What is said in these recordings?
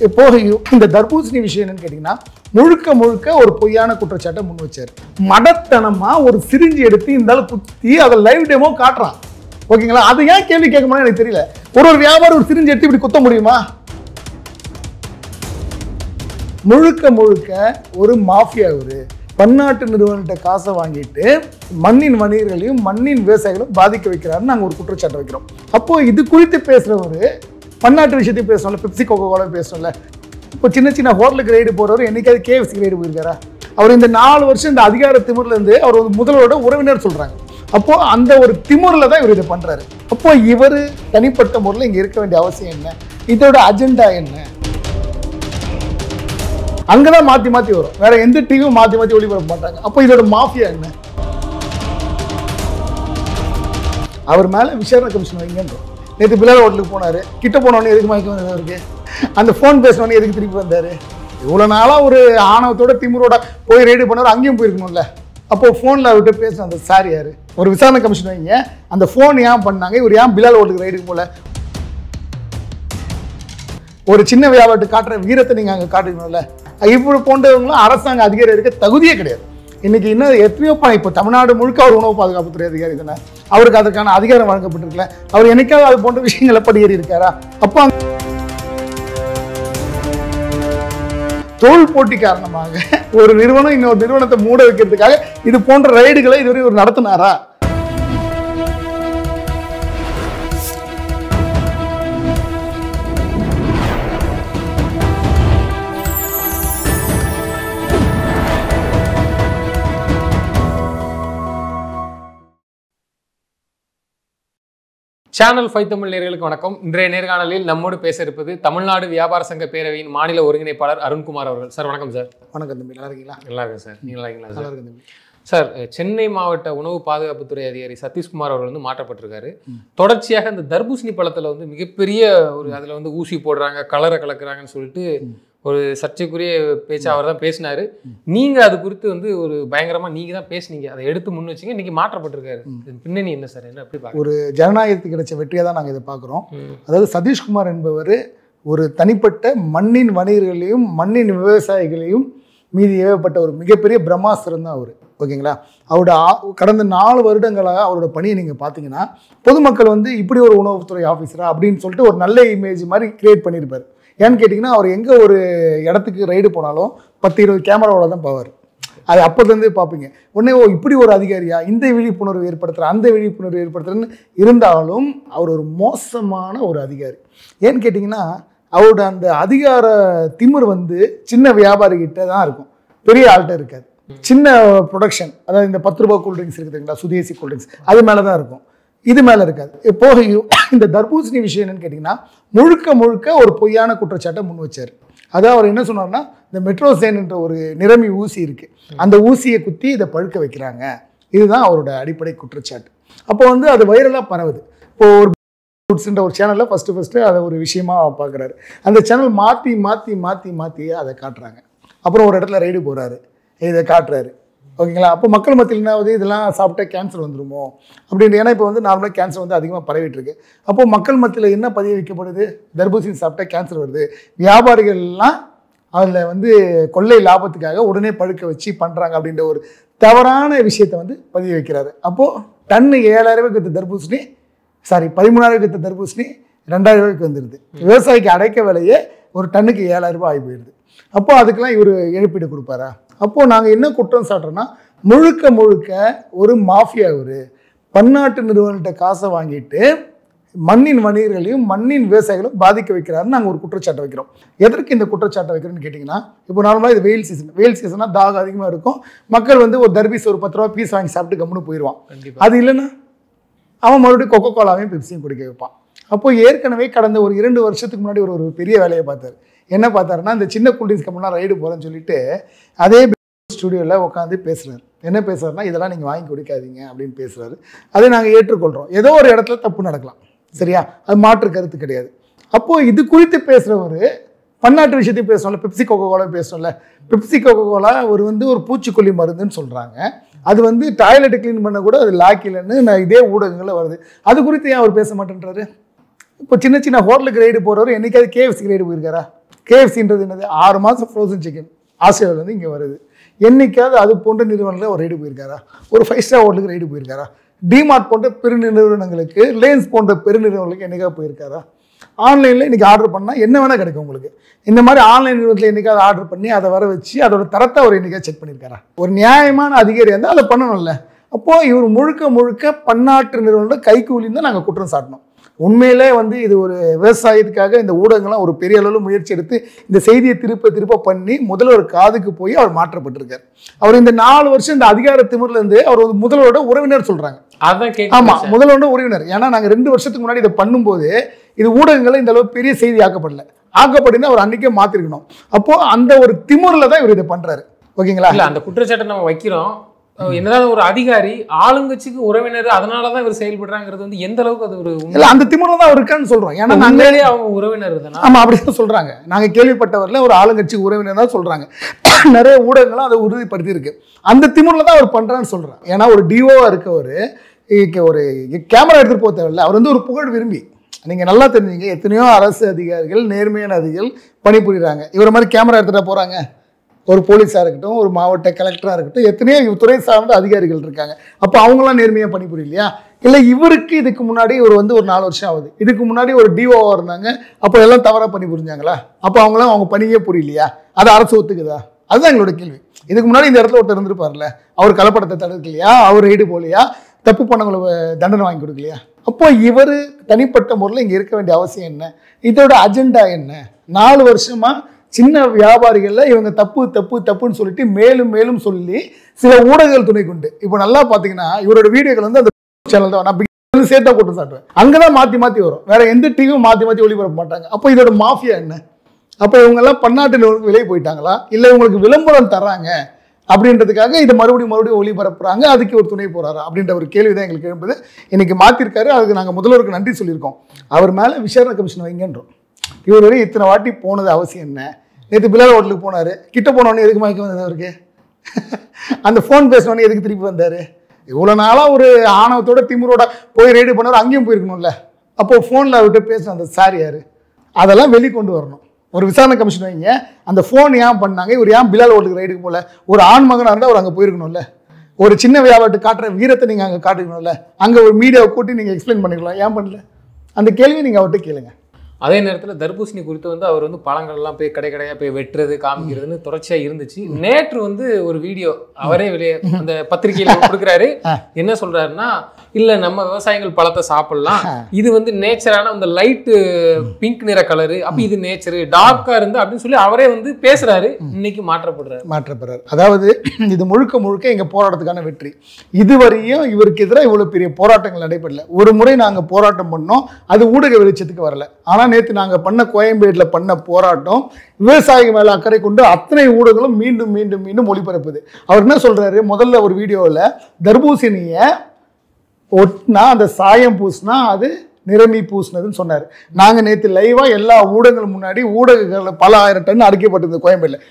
இப்போ இந்த தர்பூசணி விஷயம் என்னன்னு கேட்டீங்கன்னா முழுக்க முழுக்க ஒரு பொய்யான குற்றச்சாட்டை முன் வச்சாரு. மடத்தனமா ஒரு சிரிஞ்சி எடுத்து இந்த அளவு குத்தி அதை லைவ் டெமோ காட்டுறான். ஓகேங்களா? அது ஏன் கேள்வி கேட்க முடியும் எனக்கு தெரியல. ஒரு வியாபாரம் ஒரு சிரிஞ்சி எடுத்து இப்படி குத்த முடியுமா? முழுக்க முழுக்க ஒரு மாஃபியா. ஒரு பன்னாட்டு நிறுவனத்தை காசை வாங்கிட்டு மண்ணின் வணிகர்களையும் மண்ணின் விவசாயிகளும் பாதிக்க வைக்கிறாருன்னு நாங்கள் ஒரு குற்றச்சாட்டை வைக்கிறோம். அப்போ இது குறித்து பேசுறவரு பன்னாட்டு விஷயத்தையும் பேசணும்ல, பெப்சி கோகோ கோலா பேசணும்ல. இப்போ சின்ன சின்ன ஹோட்டலுக்கு ரைடு போறவர் என்னைக்காவது கேஎஃப்சி ரைடு போயிருக்காரா? அவர் இந்த 4 வருஷம் இந்த அதிகார திமுறில இருந்து அவர் முதல்வரோட உறவினர் சொல்றாங்க. அப்போ அந்த ஒரு திமுறில தான் இவர் இதை பண்றாரு. அப்போ இவர் தனிப்பட்ட முறையில் இங்க இருக்க வேண்டிய அவசியம் என்ன? இதோட அஜெண்டா என்ன? அங்கதான் மாத்தி மாத்தி வரும். வேற எந்த டிவியும் மாத்தி மாத்தி ஒளிபரப்ப மாட்டாங்க. அப்போ இதோட மாஃபியா என்ன? அவர் மேல விசாரணை கமிஷன் வைங்கன்றோம். நேற்று பிலால் ஹோட்டலுக்கு போனாரு. கிட்ட போனோடனே எதுக்கு மயக்கம் வந்தது அவருக்கு? அந்த ஃபோன் பேசினோடனே எதுக்கு திருப்பி வந்தாரு? இவ்வளோ நாளாக ஒரு ஆணவத்தோட திமுரோட போய் ரைடு பண்ணவர் அங்கேயும் போயிருக்கணும்ல. அப்போ ஃபோனில் அவர்கிட்ட பேசணும். அந்த சார் யாரு? ஒரு விசாரணை கமிஷன் வைங்க. அந்த ஃபோன் ஏன் பண்ணாங்க? இவர் ஏன் பிலால் ஹோட்டலுக்கு ரைடுக்கு போல? ஒரு சின்ன வியாபாரத்தை காட்டுற வீரத்தை நீங்கள் அங்கே காட்டுக்கணும்ல. இப்படி போன்றவங்களும் அரசாங்க அதிகாரி இருக்க தகுதியே கிடையாது. இன்னைக்கு இன்னும் எத்தனையோ இப்போ தமிழ்நாடு முழுக்க அவர் உணவு பாதுகாப்புத்துறை அதிகாரி தானே. அவருக்கு அதற்கான அதிகாரம் வழங்கப்பட்டிருக்கல. அவர் என்னைக்காவது அது போன்ற விஷயங்களை படியேறி இருக்காரா? அப்போ தொழில் போட்டி காரணமாக ஒரு நிறுவனம் இன்னொரு நிறுவனத்தை மூட வைக்கிறதுக்காக இது போன்ற ரைடுகளை இதுவரை ஒரு நடத்தினாரா? சேனல் 5 தமிழ் நேயர்களுக்கு வணக்கம். இன்றைய நேர்காணலில் நம்மோடு பேச இருப்பது தமிழ்நாடு வியாபார சங்க பேரவையின் மாநில ஒருங்கிணைப்பாளர் அருண்குமார் அவர்கள். சார் வணக்கம் சார். வணக்கம் தம்பி, நல்லா இருக்கீங்களா? நல்லா இருக்கேன் சார். நீங்க நல்லா இருக்கீங்களா? நல்லா இருக்கு தம்பி. சார், சென்னை மாவட்ட உணவு பாதுகாப்புத்துறை அதிகாரி சதீஷ்குமார் அவர்கள் வந்து மாற்றப்பட்டிருக்காரு. தொடர்ச்சியாக இந்த தர்பூசணி பழத்தில் வந்து மிகப்பெரிய ஒரு அதில் வந்து ஊசி போடுறாங்க, கலரை கலக்குறாங்கன்னு சொல்லிட்டு ஒரு சர்ச்சைக்குரிய பேச்சு அவர் தான் பேசினாரு. நீங்க அது குறித்து வந்து ஒரு பயங்கரமா நீங்க தான் பேசுனீங்க, அதை எடுத்து முன் வச்சீங்க. இன்னைக்கு மாற்றப்பட்டிருக்காரு. பின்னணி என்ன சார்? என்ன எப்படி பார்க்க? ஒரு ஜனநாயகத்துக்கு கிடைச்ச வெற்றியை தான் நாங்கள் இதை பார்க்குறோம். அதாவது சதீஷ்குமார் என்பவர் ஒரு தனிப்பட்ட மண்ணின் வணிகர்களையும் மண்ணின் விவசாயிகளையும் மீது ஏவப்பட்ட ஒரு மிகப்பெரிய பிரம்மாஸ்திரம் தான் அவர். ஓகேங்களா? அவரோட கடந்த 4 வருடங்களாக அவரோட பணியை நீங்கள் பார்த்தீங்கன்னா பொதுமக்கள் வந்து இப்படி ஒரு உணவுத்துறை ஆஃபீஸரா அப்படின்னு சொல்லிட்டு ஒரு நல்ல இமேஜ் மாதிரி கிரியேட் பண்ணியிருப்பார். ஏன்னு கேட்டிங்கன்னா அவர் எங்கே ஒரு இடத்துக்கு ரைடு போனாலும் 10-20 கேமராவோட தான் போவார். அது அப்போதுலேருந்து பார்ப்பீங்க. உடனே இப்படி ஒரு அதிகாரியா, இந்த விழிப்புணர்வு ஏற்படுத்துகிற அந்த விழிப்புணர்வு ஏற்படுத்துகிறன்னு இருந்தாலும் அவர் ஒரு மோசமான ஒரு அதிகாரி. ஏன்னு கேட்டிங்கன்னா அவரோட அந்த அதிகார திமிர் வந்து சின்ன வியாபாரிகிட்ட தான் இருக்கும், பெரிய ஆள்கிட்ட இருக்காது. சின்ன ப்ரொடக்ஷன், அதாவது இந்த 10 ரூபாய் கூல்ட்ரிங்க்ஸ் இருக்குதுங்களா, சுதேசி கூல்ட்ரிங்க்ஸ், அது மேலே தான் இருக்கும், இது மேலே இருக்காது. இப்போ இந்த தர்பூசணி விஷயம் என்னன்னு கேட்டிங்கன்னா முழுக்க முழுக்க ஒரு பொய்யான குற்றச்சாட்டை முன் வச்சார். அதாவது அவர் என்ன சொன்னார்னா, இந்த மெட்ரோசேன் என்ற ஒரு நிறமி ஊசி இருக்குது, அந்த ஊசியை குத்தி இதை பழுக்க வைக்கிறாங்க. இதுதான் அவரோட அடிப்படை குற்றச்சாட்டு. அப்போ வந்து அது வைரலாக பரவுது. இப்போ ஒரு ஒரு சேனலில் ஃபஸ்ட்டு அதை ஒரு விஷயமா பார்க்குறாரு. அந்த சேனல் மாற்றி மாற்றி மாற்றி மாற்றி அதை காட்டுறாங்க. அப்புறம் ஒரு இடத்துல ரைடு போகிறாரு, இதை காட்டுறாரு. ஓகேங்களா? அப்போ மக்கள் மத்தியில் என்ன ஆகுது? இதெல்லாம் சாப்பிட்டா கேன்சர் வந்துடுமோ அப்படின்னு. ஏன்னா இப்போ வந்து நார்மலாக கேன்சர் வந்து அதிகமாக பரவிட்டு இருக்கு. அப்போது மக்கள் மத்தியில் என்ன பதிய வைக்கப்படுது? தர்பூசணி சாப்பிட்டா கேன்சர் வருது. வியாபாரிகள்லாம் அதில் வந்து கொள்ளை லாபத்துக்காக உடனே பழுக்க வச்சு பண்ணுறாங்க அப்படின்ற ஒரு தவறான விஷயத்தை வந்து பதிய வைக்கிறாரு. அப்போது டன்னு 7,000 ரூபாய்க்கு விற்ற தர்பூசணி, 13,000 விற்ற தர்பூசணி 2,000 ரூபாய்க்கு வந்துடுது. விவசாயிக்கு அடைக்க விலையே ஒரு டன்னுக்கு 7,000 ரூபாய் ஆகி போயிடுது. அப்போது அதுக்கெல்லாம் இவர் இழப்பீடு கொடுப்பாரா? அப்போது நாங்கள் என்ன குற்றம் சாட்டுறோன்னா முழுக்க முழுக்க ஒரு மாஃபியா. ஒரு பன்னாட்டு நிறுவனத்தை காசை வாங்கிட்டு மண்ணின் வணிகர்களையும் மண்ணின் விவசாயிகளும் பாதிக்க வைக்கிறாருன்னு நாங்கள் ஒரு குற்றச்சாட்டை வைக்கிறோம். எதற்கு இந்த குற்றச்சாட்டை வைக்கிறோன்னு கேட்டிங்கன்னா, இப்போ நார்மலாக இது வெயில் சீசனாக தாகம் அதிகமாக இருக்கும். மக்கள் வந்து ஒரு தர்பீஸ் ஒரு 10 ரூபா பீஸ் வாங்கி சாப்பிட்டு கம்முன்னு போயிடுவான். அது இல்லைன்னா அவன் மறுபடியும் கொக்கோ கோலாவையும் பெப்சியும் குடிக்க வைப்பான். அப்போது ஏற்கனவே கடந்த ஒரு 2 வருஷத்துக்கு முன்னாடி ஒரு பெரிய வேலையை பார்த்தார். என்ன பார்த்தாருன்னா, இந்த சின்ன கூல்ட்ரிங்க்ஸ் கம்பெனிலாம் ரைடு போகிறேன்னு சொல்லிட்டு அதே ஸ்டுடியோவில் உட்காந்து பேசுகிறார். என்ன பேசுகிறாருன்னா, இதெல்லாம் நீங்கள் வாங்கி குடிக்காதீங்க அப்படின்னு பேசுகிறாரு. அதை நாங்கள் ஏற்றுக்கொள்கிறோம். ஏதோ ஒரு இடத்துல தப்பு நடக்கலாம், சரியா? அது மாற்று கருத்து கிடையாது. அப்போது இது குறித்து பேசுகிறவர் பன்னாட்டு விஷயத்தையும் பேசணும்ல, பெப்சி கோகோ கோலா பேசணும்ல. பெப்சி கோகோ கோலா ஒரு பூச்சிக்கொல்லி மருந்துன்னு சொல்கிறாங்க. அது வந்து டாய்லெட்டை க்ளீன் பண்ண கூட அது லாக் இல்லைன்னு நான் இதே ஊடகங்களில் வருது. அது குறித்து ஏன் அவர் பேச மாட்டேன்றாரு? இப்போ சின்ன சின்ன ஹோட்டலுக்கு ரைடு போகிறவர் என்னைக்காவது கேஎஃப்சி ரைடு போயிருக்காரா? KFCன்றது என்னது 6 மாதம் ஃப்ரோசன் சிக்கன் ஆஸ்திரேலியாவிலேருந்து இங்கே வருது. என்னைக்காவது அது போன்ற நிறுவனத்தில் ஒரு ரைடு போயிருக்காரா? ஒரு 5 ஸ்டார் ஹோட்டலுக்கு ரைடு போயிருக்காரா? டிமார்ட் போன்ற பெருநிறுவனங்களுக்கு, லேன்ஸ் போன்ற பெருநிறுவனங்களுக்கு என்னைக்காவது போயிருக்காரா? ஆன்லைனில் இன்றைக்கி ஆர்டர் பண்ணால் என்ன வேணால் கிடைக்கும் உங்களுக்கு. இந்த மாதிரி ஆன்லைன் நிறுவனத்தில் என்றைக்காவது ஆர்டர் பண்ணி அதை வர வச்சு அதோட தரத்தை அவர் என்றைக்காவது செக் பண்ணியிருக்காரா? ஒரு நியாயமான அதிகாரி இருந்தால் அதை பண்ணணும்ல. அப்போது இவர் முழுக்க முழுக்க பன்னாட்டு நிறுவனங்களோட கைக்கூலின்னு தான் நாங்கள் குற்றம் சாட்டணும். உண்மையிலே இது ஒரு விவசாயத்துக்காக இந்த ஊடகங்கள்லாம் ஒரு பெரிய அளவில் முயற்சி எடுத்து இந்த செய்தியை திருப்ப பண்ணி முதல்வர் காதுக்கு போய் அவர் மாற்றப்பட்டிருக்கார். அவர் இந்த 4 வருஷம் இந்த அதிகார திமிரில் இருந்து அவர் முதல்வரோட உறவினர் சொல்கிறாங்க. ஆமாம், முதல்வரோட உறவினர். ஏன்னா நாங்கள் 2 வருஷத்துக்கு முன்னாடி இதை பண்ணும்போது இது ஊடகங்களை இந்த அளவு பெரிய செய்தி ஆக்கப்படினா அவர் அன்னைக்கே மாற்றிருக்கணும். அப்போது அந்த ஒரு திமிரில் தான் இவர் இதை பண்ணுறாரு. ஓகேங்களா? இல்லை, அந்த குற்றச்சாட்டை நம்ம வைக்கிறோம். என்னதான் ஒரு அதிகாரி ஆளுங்கட்சிக்கு உறவினர், அதனாலதான் இவர் செயல்படுறாங்கிறது எந்த அளவுக்கு அது ஒரு இல்ல, அந்த திமிர்ல தான் அவர் இருக்கான்னு சொல்றோம். ஏன்னா நாங்களே அவங்க உறவினர் தானே. ஆமா, அப்படிதான் சொல்றாங்க. நாங்க கேள்விப்பட்டவர்ல ஒரு ஆளுங்கட்சி உறவினர் தான் சொல்றாங்க. நிறைய ஊடகங்களும் அதை உறுதிப்படுத்தி இருக்கு. அந்த திமிர்ல தான் அவர் பண்றான்னு சொல்றாங்க. ஏன்னா ஒரு டிஓவா இருக்கவர் ஒரு கேமரா எடுத்துட்டு போக தேவையில்ல. அவர் ஒரு புகழ் விரும்பி. நீங்க நல்லா தெரிஞ்சீங்க, எத்தனையோ அரசு அதிகாரிகள், நேர்மையான அதிகாரிகள் பணிபுரிகிறாங்க. இவர மாதிரி கேமரா எடுத்துட்டா போறாங்க? ஒரு போலீஸாக இருக்கட்டும், ஒரு மாவட்ட கலெக்டராக இருக்கட்டும், எத்தனையோ துறை சார்ந்த அதிகாரிகள் இருக்காங்க. அப்போ அவங்களாம் நேர்மையாக பணிபுரியலையா? இல்லை, இவருக்கு இதுக்கு முன்னாடி இவர் ஒரு 4 வருஷம் ஆகுது. இதுக்கு முன்னாடி ஒரு டிஓவாக இருந்தாங்க. அப்போ எல்லாம் தவறாக பணிபுரிஞ்சாங்களா? அப்போ அவங்களாம் அவங்க பணியே புரியலையா? அதை அரசு ஒத்துக்குதா? அதுதான் எங்களோட கேள்வி. இதுக்கு முன்னாடி இந்த இடத்துல ஒருத்தர் இருந்திருப்பார்ல, அவர் கலப்படத்தை தடுக்கலையா? அவர் ரைடு போகலையா? தப்பு பண்ணவங்களை தண்டனை வாங்கி கொடுக்கலையா? அப்போ இவர் தனிப்பட்ட முறையில் இங்கே இருக்க வேண்டிய அவசியம் என்ன? இதோட அஜெண்டா என்ன? 4 வருஷமா சின்ன வியாபாரிகளில் இவங்க தப்புன்னு சொல்லிட்டு மேலும் மேலும் சொல்லி சில ஊடகங்கள் துணை கொண்டு இப்போ நல்லா பார்த்தீங்கன்னா இவரோட வீடியோக்கள் அந்த சேனல் தான் நான் சேர்த்தா கூட்டம் சாட்டுவேன். அங்கே தான் மாற்றி வரும். வேற எந்த டிவியும் மாற்றி ஒளிபரப்ப மாட்டாங்க. அப்போ இதோட மாஃபியா என்ன? அப்போ இவங்கெல்லாம் பன்னாட்டு நிறுவனத்துக்கு விலை போயிட்டாங்களா? இல்லை இவங்களுக்கு விளம்பரம் தர்றாங்க அப்படின்றதுக்காக இதை மறுபடியும் ஒளிபரப்புறாங்க, அதுக்கு ஒரு துணை போறாரா அப்படின்ற ஒரு கேள்வி தான் எங்களுக்கு எழுப்புது. இன்னைக்கு மாற்றிருக்காரு. அதுக்கு நாங்கள் முதல்வருக்கு நன்றி சொல்லியிருக்கோம். அவர் மேலே விசாரணை கமிஷன் வைங்கன்றோம். இவர் வரை இத்தனை வாட்டி போனது அவசியம் என்ன? நேற்று பிலால் ஹோட்டலுக்கு போனார். கிட்ட போனோடனே எதுக்கு மயக்க வந்தது அவருக்கு? அந்த ஃபோன் பேசினோடனே எதுக்கு திருப்பி வந்தார்? இவ்வளோ நாளாக ஒரு ஆணவத்தோட திமிரோட போய் ரைடு பண்ணவர் அங்கேயும் போயிருக்கணும்ல. அப்போது ஃபோனில் அவர்கிட்ட பேசின அந்த சார் யார்? அதெல்லாம் வெளிக்கொண்டு வரணும். ஒரு விசாரணை கமிஷன் வைங்க. அந்த ஃபோன் ஏன் பண்ணாங்க? இவர் ஏன் பிலால் ஹோட்டலுக்கு ரைடுக்கு போகல? ஒரு ஆண் மகனாக இருந்தால் அவர் அங்கே போயிருக்கணும்ல. ஒரு சின்ன வியாபாரத்தை காட்டுற வீரத்தை நீங்கள் அங்கே காட்டிக்கணும்ல. அங்கே ஒரு மீடியாவை கூட்டி நீங்கள் எக்ஸ்பிளைன் பண்ணிக்கலாம். ஏன் பண்ணல? அந்த கேள்வி நீங்கள் அவர்கிட்ட கேளுங்க. அதே நேரத்தில் தர்பூசணி குறித்து அவர் பழங்கள்லாம் போய் கடையாக போய் வெட்டுறது காமிக்கிறதுன்னு தொடர்ச்சியாக இருந்துச்சு. நேற்று ஒரு வீடியோ அவரே வெளியே அந்த பத்திரிகையில் கொடுக்குறாரு. என்ன சொல்றாருன்னா, இல்லை நம்ம விவசாயிகள் பழத்தை சாப்பிடலாம், இது நேச்சரான அந்த லைட்டு பிங்க் நிற கலரு, அப்போ இது நேச்சரு டார்க்காக இருந்து அப்படின்னு சொல்லி அவரே பேசுறாரு. இன்னைக்கு மாற்றப்படுறாரு. அதாவது இது முழுக்க எங்கள் போராட்டத்துக்கான வெற்றி. இதுவரையும் இவருக்கு எதிராக இவ்வளோ பெரிய போராட்டங்கள் நடைபெறல. ஒரு முறை நாங்கள் போராட்டம் பண்ணோம், அது ஊடக வெளிச்சத்துக்கு வரல. ஆனால் நேற்று நாங்கள் பண்ண கோயம்பேட்டில் பண்ண போராட்டம் விவசாயிகள் மேலே அக்கறை கொண்டு அத்தனை ஊடகங்களும் மீண்டும் ஒளிபரப்புது. அவர் என்ன சொல்றாரு? முதல்ல ஒரு வீடியோவில் தர்பூசணியை ஒட்டினா அந்த சாயம் பூசினா அது நிறமி பூசினதுன்னு சொன்னார். நாங்கள் நேற்று லைவாக எல்லா ஊடகங்கள் முன்னாடி ஊடகங்கள் பல 1000 டன் அடிக்கப்பட்டிருந்தது கோயம்பேட்டில்.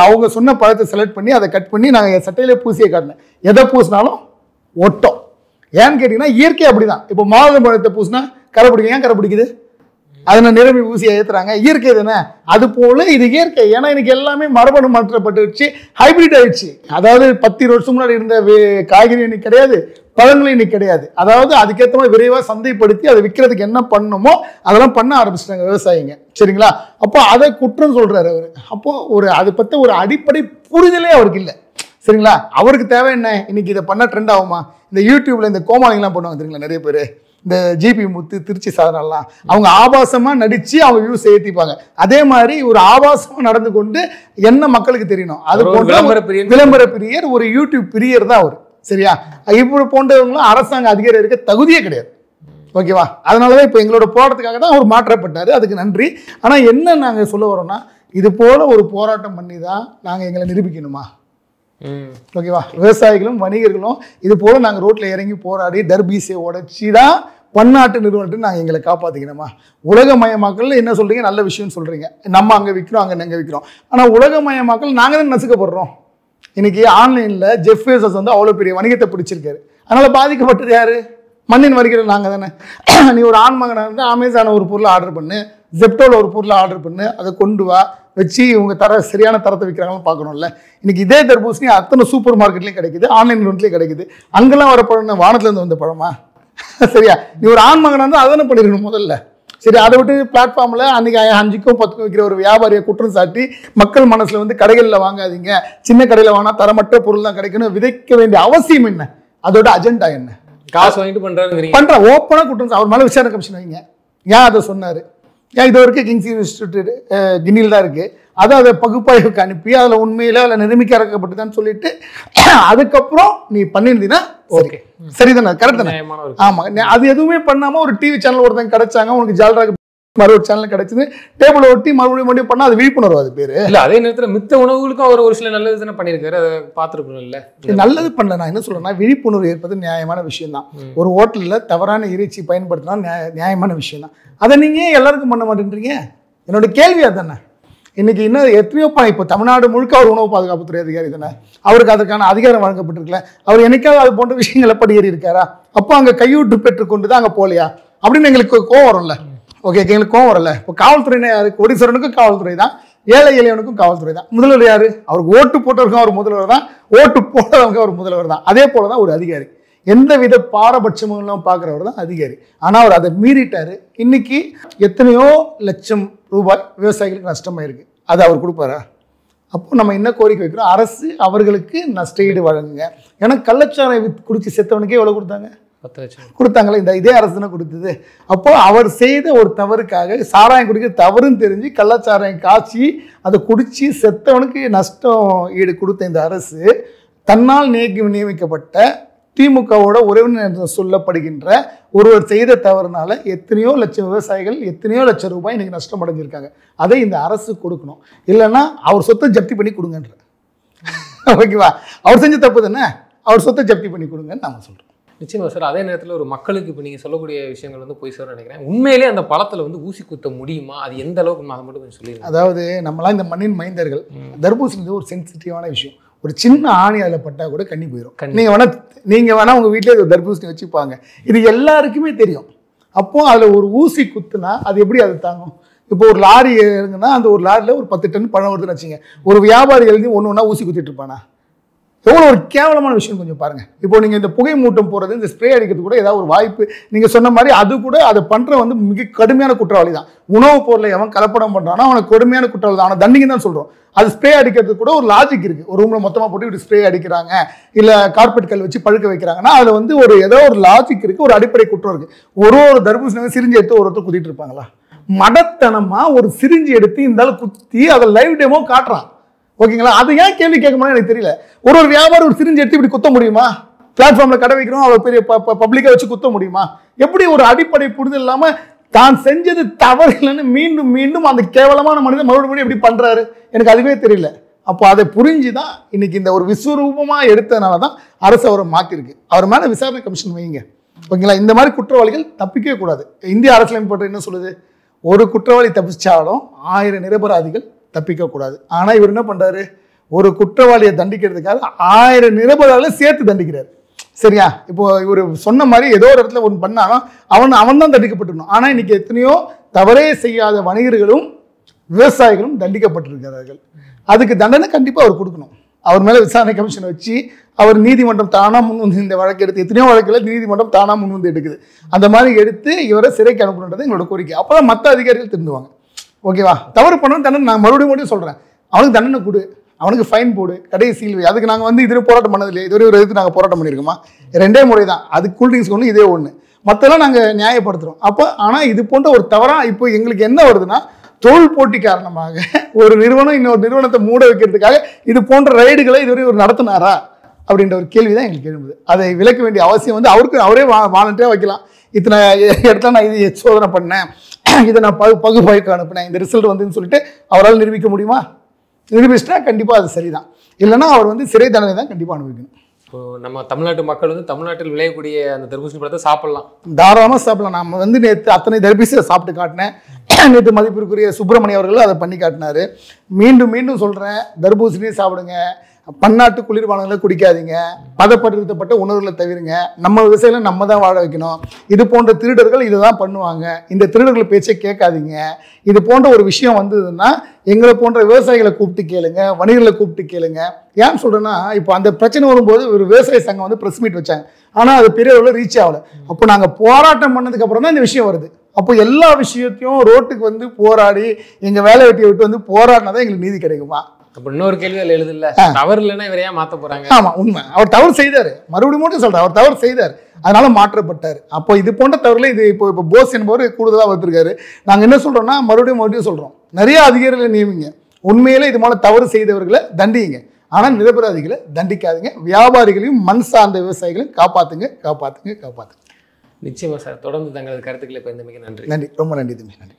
அவங்க சொன்ன பழத்தை செலக்ட் பண்ணி அதை கட் பண்ணி நாங்கள் சட்டையிலே பூசியே காட்டினேன். எதை பூசினாலும் ஒட்டும். ஏன்னு கேட்டிங்கன்னா இயற்கை அப்படிதான். இப்போ மாதுளை பழத்தை பூசினா கரை பிடிக்கும். ஏன் கரை பிடிக்குது? அதை நிரம்பி ஊசியை ஏற்றுறாங்க. இயற்கை தானே. அது போல இது இயற்கை. ஏன்னா இன்னைக்கு எல்லாமே மரபணு மாற்றப்பட்டுருச்சு, ஹைபிரிட் ஆயிடுச்சு. அதாவது 10 வருஷம் முன்னாடி இருந்த காய்கறி இன்னைக்கு கிடையாது, பழங்களும் இன்னைக்கு கிடையாது. அதாவது அதுக்கேற்ற மாதிரி விரைவாக சந்தைப்படுத்தி அதை விற்கிறதுக்கு என்ன பண்ணணுமோ அதெல்லாம் பண்ண ஆரம்பிச்சிட்டாங்க விவசாயிங்க. சரிங்களா? அப்போ அதை குற்றம் சொல்றாரு அவர். அப்போ அதை பற்றி ஒரு அடிப்படை புரிதலே அவருக்கு இல்லை. சரிங்களா? அவருக்கு தேவை என்ன? இன்னைக்கு இதை பண்ண ட்ரெண்ட் ஆகுமா? இந்த யூடியூப்ல இந்த கோமாளிங்கெல்லாம் பண்ணுவாங்க தெரியுங்களா? நிறைய பேர் இந்த ஜிபி முத்து, திருச்சி சாதனம்லாம் அவங்க ஆபாசமாக நடித்து அவங்க வியூஸ் ஏற்றிப்பாங்க. அதே மாதிரி ஒரு ஆபாசமாக நடந்து கொண்டு என்ன மக்களுக்கு தெரியணும், அது போன்ற விளம்பர பிரியர், ஒரு யூடியூப் பிரியர் தான் அவர். சரியா? இப்படி போன்றவங்களும் அரசாங்க அதிகாரி இருக்க தகுதியே கிடையாது. ஓகேவா? அதனால தான் இப்போ எங்களோட போராட்டத்துக்காக தான் அவர் மாற்றப்பட்டார். அதுக்கு நன்றி. ஆனால் என்ன நாங்கள் சொல்ல வரோம்னா, இது போல ஒரு போராட்டம் பண்ணி தான் நாங்கள் எங்களை நிரூபிக்கணுமா? ஓகேவா? விவசாயிகளும் வணிகர்களும் இது போல நாங்கள் ரோட்டில் இறங்கி போராடி தர்பீஸை உடைச்சி தான் பன்னாட்டு நிறுவனத்தை நாங்கள் எங்களை காப்பாற்றிக்கணுமா? உலகமயமாக்கல் என்ன சொல்கிறீங்க? நல்ல விஷயம்னு சொல்கிறீங்க. நம்ம அங்கே விற்கிறோம், அங்கே நாங்கள் விற்கிறோம். ஆனால் உலகமயமாக்கல் நாங்கள் தான் நசுக்கப்படுறோம். இன்னைக்கு ஆன்லைனில் ஜெஃப் பேசஸ் அவ்வளோ பெரிய வணிகத்தை பிடிச்சிருக்காரு. அதனால் பாதிக்கப்பட்டது யார்? மண்ணின் வரிகளை நாங்கள் தானே. நீ ஒரு ஆண் மகனாக இருந்தால் அமேசானில் ஒரு பொருளை ஆர்டர் பண்ணு, ஜெப்டோவில் ஒரு பொருளை ஆர்டர் பண்ணு, அதை கொண்டு வா, வச்சு இவங்க சரியான தரத்தை விற்கிறாங்கன்னு பார்க்கணும்ல. இன்னைக்கு இதே தர்பூசணி அத்தனை சூப்பர் மார்க்கெட்லேயும் கிடைக்குது, ஆன்லைன் ரூட்லேயும் கிடைக்குது. அங்கெல்லாம் வர பழம் வானத்துலேருந்து வந்த பழமா? சரியா? நீ ஒரு ஆண் மகனாக இருந்தால் அதை பண்ணிருக்கணும் முதல்ல. சரி, அதை விட்டு பிளாட்ஃபார்மில் அன்றைக்கி 5க்கும் 10க்கும் விற்கிற ஒரு வியாபாரியை குற்றம் சாட்டி மக்கள் மனசில் வந்து கடைகளில் வாங்காதீங்க, சின்ன கடையில் வாங்கினா தரமற்ற பொருள் தான் கிடைக்கணும் விதைக்க வேண்டிய அவசியம் என்ன? அதோட அஜெண்டா என்ன? காசு வாங்கிட்டு பண்ற ஓப்பனாக குற்றம் அவர் மேலே விசாரணை கமிஷன் வைங்க. ஏன் அதை சொன்னார்? ஏன் இது வரைக்கும் கிங்ஸ் இன்ஸ்டிடியூட் கிண்ணியில் தான் இருக்குது, அதை பகுப்பாய்வுக்கு அனுப்பி அதில் உண்மையில் அதில் நிரூபிக்க இறக்கப்பட்டுதான்னு சொல்லிட்டு அதுக்கப்புறம் நீ பண்ணியிருந்தீங்கன்னா ஓகே, சரிதானே? கரெக்ட் தானே? ஆமாம். அது எதுவுமே பண்ணாமல் ஒரு டிவி சேனல் ஒருத்தங்க கிடைச்சாங்க, உனக்கு ஜால்ராக்கு மறுபடியும் சேனல் கிடைச்சது, டேபிள் ஒட்டி மறுபடியும் பண்ணால் அது விழிப்புணர்வு. அது பேர் இல்லை. அதே நேரத்தில் மித்த உணவுகளுக்கும் அவர் ஒரு சில நல்லது தானே பண்ணியிருக்காரு, அதை பார்த்துருக்கணும். இல்லை நல்லது பண்ணல. நான் என்ன சொல்றேன்னா, விழிப்புணர்வு ஏற்பது நியாயமான விஷயம் தான். ஒரு ஹோட்டலில் தவறான இறைச்சி பயன்படுத்தினா நியாயமான விஷயம் தான். அதை நீங்கள் எல்லாருக்கும் பண்ண மாட்டேன்றீங்க. என்னோட கேள்வி அதுதானே. இன்னைக்கு இன்னும் எத்தனையோ இப்போ தமிழ்நாடு முழுக்க அவர் உணவு பாதுகாப்புத்துறை அதிகாரி தானே, அவருக்கு அதற்கான அதிகாரம் வழங்கப்பட்டிருக்கல. அவர் என்னைக்காவது அது போன்ற விஷயங்களை படியேறி இருக்காரா? அப்போ அங்கே கையூட்டு பெற்றுக்கொண்டு தான் அங்கே போகலையா அப்படின்னு எங்களுக்கு கோவம் வரும்ல. ஓகே, எங்களுக்கு கோவம் வரல. இப்போ காவல்துறைனா யாரு? கோடீஸ்வரனுக்கும் காவல்துறை தான், ஏழை எளியவனுக்கும் காவல்துறை தான். முதல்வர் யாரு? அவருக்கு ஓட்டு போட்டவருக்கும் அவர் முதல்வர் தான், ஓட்டு போட்டவங்க அவர் முதல்வர் தான். அதே போல தான் ஒரு அதிகாரி, எந்த வித பாரபட்சமும் பார்க்குறவர் தான் அதிகாரி. ஆனால் அவர் அதை மீறிட்டாரு. இன்னைக்கு எத்தனையோ லட்சம் ரூபாய் விவசாயிகளுக்கு நஷ்டமாயிருக்கு. அது அவர் கொடுப்பாரா? அப்போ நம்ம என்ன கோரிக்கை வைக்கிறோம்? அரசு அவர்களுக்கு நஷ்டஈடு வழங்குங்க. ஏன்னா கள்ளச்சாரை குடிச்சு செத்தவனுக்கே எவ்வளோ கொடுத்தாங்க? 10 லட்சம் கொடுத்தாங்களே. இதே அரசு தானே கொடுத்தது. அப்போ அவர் செய்த ஒரு தவறுக்காக, சாராயம் குடிக்க தவறுன்னு தெரிஞ்சு கள்ளச்சாராயம் காய்ச்சி அதை குடிச்சு செத்தவனுக்கு நஷ்டம் ஈடு கொடுத்த இந்த அரசு தன்னால் நியமிக்கப்பட்ட திமுகவோட உறவினர் என்று சொல்லப்படுகின்ற ஒருவர் செய்த தவறுனால எத்தனையோ லட்சம் விவசாயிகள் எத்தனையோ லட்சம் ரூபாய் இன்னைக்கு நஷ்டம் அடைஞ்சிருக்காங்க. அதை இந்த அரசு கொடுக்கணும். இல்லைன்னா அவர் சொத்தை ஜப்தி பண்ணி கொடுங்கன்ற. ஓகேவா? அவர் செஞ்ச தப்பு தானே, அவர் சொத்தை ஜப்தி பண்ணி கொடுங்கன்னு நாங்கள் சொல்கிறோம். நிச்சயமா சார். அதே நேரத்தில் ஒரு மக்களுக்கு இப்போ நீங்கள் சொல்லக்கூடிய விஷயங்கள் வந்து போய் சொல்ல நினைக்கிறேன். உண்மையிலே அந்த பழத்தில் வந்து ஊசி குத்த முடியுமா? அது எந்த அளவுக்கு அதை மட்டும் கொஞ்சம் சொல்லிடுங்க. அதாவது நம்மளாம் இந்த மண்ணின் மைந்தர்கள். தர்பூசணி ஒரு சென்சிட்டிவான விஷயம். ஒரு சின்ன ஆணி அதில் பட்டால் கூட கண்ணி போயிடும். நீங்கள் வேணா உங்கள் வீட்டிலே ஒரு தர்பூசணி வச்சுப்பாங்க. இது எல்லாருக்குமே தெரியும். அப்போ அதில் ஒரு ஊசி குத்துனா அது எப்படி அது தாங்கும்? இப்போ ஒரு லாரி எழுதுனா அந்த ஒரு லாரியில் ஒரு 10 டன் பழம் வருதுன்னு வச்சுங்க. ஒரு வியாபாரி எழுதி ஒன்று ஊசி குத்திட்டு இருப்பானா? எவ்வளோ ஒரு கேவலமான விஷயம் கொஞ்சம் பாருங்கள். இப்போ நீங்கள் இந்த புகை மூட்டம் போகிறது, இந்த ஸ்ப்ரே அடிக்கிறது கூட ஏதாவது ஒரு வாய்ப்பு நீங்கள் சொன்ன மாதிரி அது கூட அதை பண்ணுற வந்து மிக கடுமையான குற்றவாளி தான். உணவுப் பொருளை எவன் கலப்படம் பண்ணுறானோ அவனுக்கு கடுமையான குற்றவாளி தான். ஆனால் தண்டிங்க தான் சொல்கிறோம். அது ஸ்ப்ரே அடிக்கிறது கூட ஒரு லாஜிக் இருக்குது. ஒரு ரூமில் மொத்தமாக போட்டு இப்படி ஸ்ப்ரே அடிக்கிறாங்க, இல்லை கார்பெட் கல் வச்சு பழுக்க வைக்கிறாங்கன்னா அதில் வந்து ஏதோ ஒரு லாஜிக் இருக்குது, ஒரு அடிப்படை குற்றம் இருக்குது. ஒரு தர்பூசணி சிரிஞ்சு எடுத்து ஒருத்தர் குத்திட்டு இருப்பாங்களா? மடத்தனமாக ஒரு சிரிஞ்சு எடுத்து இந்த குத்தி அதை லைவ் டெமோ காட்டுறான். ஓகேங்களா? அது ஏன் கேள்வி கேட்க முடியும் எனக்கு தெரியல. ஒரு வியாபாரம் ஒரு சிரிஞ்சு எடுத்து இப்படி குத்த முடியுமா? பிளாட்ஃபார்ம்ல கடை வைக்கிறோம், அவர் பெரிய பப்ளிக்கா வச்சு குத்த முடியுமா? எப்படி ஒரு அடிப்படை புரிதல் இல்லாம தான் செஞ்சது தவறு இல்லைன்னு மீண்டும் மீண்டும் அந்த கேவலமான மனிதன் மறுபடியும் எப்படி பண்றாரு எனக்கு அதுவே தெரியல. அப்போ அதை புரிஞ்சுதான் இன்னைக்கு இந்த ஒரு விஸ்வரூபமா எடுத்ததுனால தான் அரசு அவரை மாத்திருக்கு. அவர் மேல விசாரணை கமிஷன் வைங்க. ஓகேங்களா? இந்த மாதிரி குற்றவாளிகள் தப்பிக்கவே கூடாது. இந்திய அரசியலமைப்பு என்ன சொல்லுது? ஒரு குற்றவாளி தப்பிச்சாலும் 1000 நிரபராதிகள் தப்பிக்க கூடாது. ஆனா இவர் என்ன பண்றாரு? ஒரு குற்றவாளியை தண்டிக்கிறதுக்காக 1000 நிரபராதிகளை சேர்த்து தண்டிக்கிறார். சரியா? இப்போ இவர் சொன்ன மாதிரி ஏதோ ஒரு இடத்துல ஒன்று பண்ணாலும் அவன் தான் தண்டிக்கப்பட்டிருக்கணும். ஆனா இன்னைக்கு எத்தனையோ தவறே செய்யாத வணிகர்களும் விவசாயிகளும் தண்டிக்கப்பட்டிருக்கிறார்கள். அதுக்கு தண்டனை கண்டிப்பா அவர் கொடுக்கணும். அவர் மேல விசாரணை கமிஷன் வச்சு அவர் நீதிமன்றம் தானா முன் வந்து இந்த வழக்கு எடுத்து எத்தனையோ வழக்குல நீதிமன்றம் தானா முன் வந்து எடுக்குது. அந்த மாதிரி எடுத்து இவரை சிறைக்கு அனுப்பணுன்றது எங்களோட கோரிக்கை. அப்பதான் மற்ற அதிகாரிகள் திருந்துவாங்க. ஓகேவா? தவறு பண்ணணும் தண்டனை நான் மறுபடியும் சொல்றேன். அவனுக்கு தண்டனை கொடு, அவனுக்கு ஃபைன் போடு, கடையை சீல் வை. அதுக்கு நாங்கள் வந்து இதுவரை போராட்டம் பண்ணது இல்லையா? இதுவரை ஒரு எதுக்கு நாங்கள் போராட்டம் பண்ணியிருக்கோமா? 2 முறை தான். அது கூல்ட்ரிங்ஸ் ஒன்று, இதே ஒன்று. மற்றெல்லாம் நாங்கள் நியாயப்படுத்துகிறோம். அப்போ ஆனால் இது போன்ற ஒரு தவறாக இப்போ எங்களுக்கு என்ன வருதுன்னா, தொழில் போட்டி காரணமாக ஒரு நிறுவனம் இன்னொரு நிறுவனத்தை மூட வைக்கிறதுக்காக இது போன்ற ரைடுகளை இதுவரை ஒரு நடத்தினாரா அப்படின்ற ஒரு கேள்வி தான் எங்களுக்கு எழும்புது. அதை விளக்க வேண்டிய அவசியம் வந்து அவரே வாலண்டியராக வைக்கலாம். இத்தனை இடத்துல நான் இது சோதனை பண்ணேன், இதை நான் பகுப்பாய்வுக்கு அனுப்பினேன், இந்த ரிசல்ட் வந்துன்னு சொல்லிட்டு அவரால் நிரூபிக்க முடியுமா? நிரூபிச்சிட்டா கண்டிப்பாக அது சரிதான். இல்லைன்னா அவர் வந்து சிறை தண்டனை தான் கண்டிப்பாக அனுபவிக்கணும். இப்போ நம்ம தமிழ்நாட்டு மக்கள் வந்து தமிழ்நாட்டில் விளையக்கூடிய அந்த தர்பூசணி பழத்தை சாப்பிடலாம், தாராளமாக சாப்பிடலாம். நம்ம வந்து நேற்று அத்தனை தர்பூசணியை சாப்பிட்டு காட்டினேன். நேற்று மதிப்பிற்குரிய சுப்பிரமணியம் அவர்கள் அதை பண்ணி காட்டினாரு. மீண்டும் மீண்டும் சொல்கிறேன், தர்பூசணியை சாப்பிடுங்க. பன்னாட்டு குளிர்பானங்களை குடிக்காதீங்க, பதப்படுத்தப்பட்ட உணவுகளை தவிருங்க, நம்ம விவசாயிகளை நம்ம தான் வாழ வைக்கணும், இது போன்ற திருடர்கள் இதை தான் பண்ணுவாங்க, இந்த திருடர்கள் பேச்சை கேட்காதீங்க, இது போன்ற ஒரு விஷயம் வந்ததுன்னா எங்களை போன்ற விவசாயிகளை கூப்பிட்டு கேளுங்க, வணிகர்களை கூப்பிட்டு கேளுங்க. ஏன்னு சொல்கிறேன்னா, இப்போ அந்த பிரச்சனை வரும்போது ஒரு விவசாய சங்கம் வந்து ப்ரெஸ் மீட் வச்சாங்க, ஆனால் அது பெரிய அளவில் ரீச் ஆகலை. அப்போ நாங்கள் போராட்டம் பண்ணதுக்கு அப்புறம் தான் இந்த விஷயம் வருது. அப்போ எல்லா விஷயத்தையும் ரோட்டுக்கு வந்து போராடி எங்கள் வேலை வெட்டியை விட்டு வந்து போராடினா தான் எங்களுக்கு நீதி கிடைக்குமா? அப்ப இன்னொரு கேள்வி அதில் எழுதுல, தவறு இல்லைன்னா இவரையா மாற்ற போறாங்க? ஆமா, உண்மை. அவர் தவறு செய்தாரு, மறுபடியும் மட்டும் சொல்றேன், அவர் தவறு செய்தார், அதனால மாற்றப்பட்டார். அப்போ இது போன்ற தவறுல இது இப்போ போஸ் என்பவர் கூடுதலாக வந்திருக்காரு. நாங்கள் என்ன சொல்றோம்னா, மறுபடியும் சொல்றோம், நிறைய அதிகாரிகளை நியமிங்க, உண்மையிலே இது போல தவறு செய்தவர்களை தண்டியுங்க, ஆனால் நிரபராதிகளை தண்டிக்காதீங்க, வியாபாரிகளையும் மண் சார்ந்த விவசாயிகளையும் காப்பாத்துங்க. நிச்சயமா சார், தொடர்ந்து தங்களது கருத்துக்களை பகிர்ந்தமைக்கு நன்றி. நன்றி, ரொம்ப நன்றி தம்பி, நன்றி.